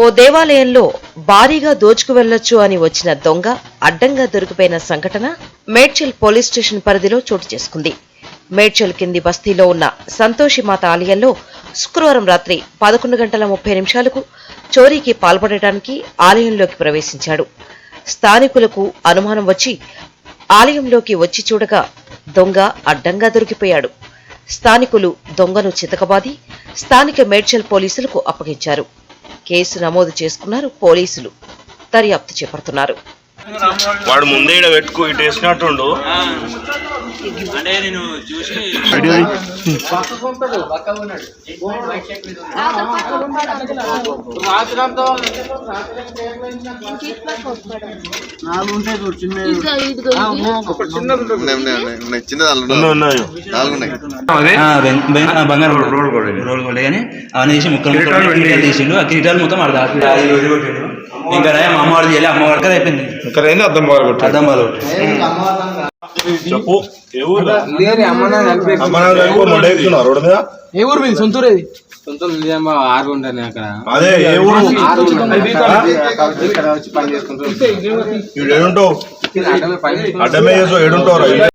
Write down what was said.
ఓ దేవాలయంలో భారీగా దోచుకు వెళ్లొచ్చు అని వచ్చిన దొంగ అడ్డంగా దొరికిపోయిన సంఘటన మేడ్చల్ పోలీస్ స్టేషన్ పరిధిలో చోటు చేసుకుంది. మేడ్చల్ కింది బస్తీలో ఉన్న సంతోషిమాత ఆలయంలో శుక్రవారం రాత్రి 11:30 చోరీకి పాల్పడటానికి ఆలయంలోకి ప్రవేశించాడు. స్థానికులకు అనుమానం వచ్చి ఆలయంలోకి వచ్చి చూడగా దొంగ అడ్డంగా దొరికిపోయాడు. స్థానికులు దొంగను చితకబాది స్థానిక మేడ్చల్ పోలీసులకు అప్పగించారు. కేసు నమోదు చేసుకున్నారు పోలీసులు. దర్యాప్తు చేపడుతున్నారు. వాడు ముందే పెట్టుకు ఇటు వేసినట్టుండు. అంటే నేను చూసి బంగారం రోడ్ కొట్టే కానీ అవన్నీ తీసి ముక్కలు తీసిండు. ఆ కిరీటాలు మొత్తం ఇంకా మా అమ్మవారు చేయాలి. అమ్మవారికి అది అయిపోయింది. అద్దం బాగా చెప్పు. ఏ ఊరు మీది? సొంతూరు ఏది? సొంతం ఆరు ఉంటాను అక్కడ. అదే ఏ ఊరు? ఇక్కడ వచ్చి పని చేసుకుంటూ ఏడుంటావు? అడ్డమే ఏడుంటావు?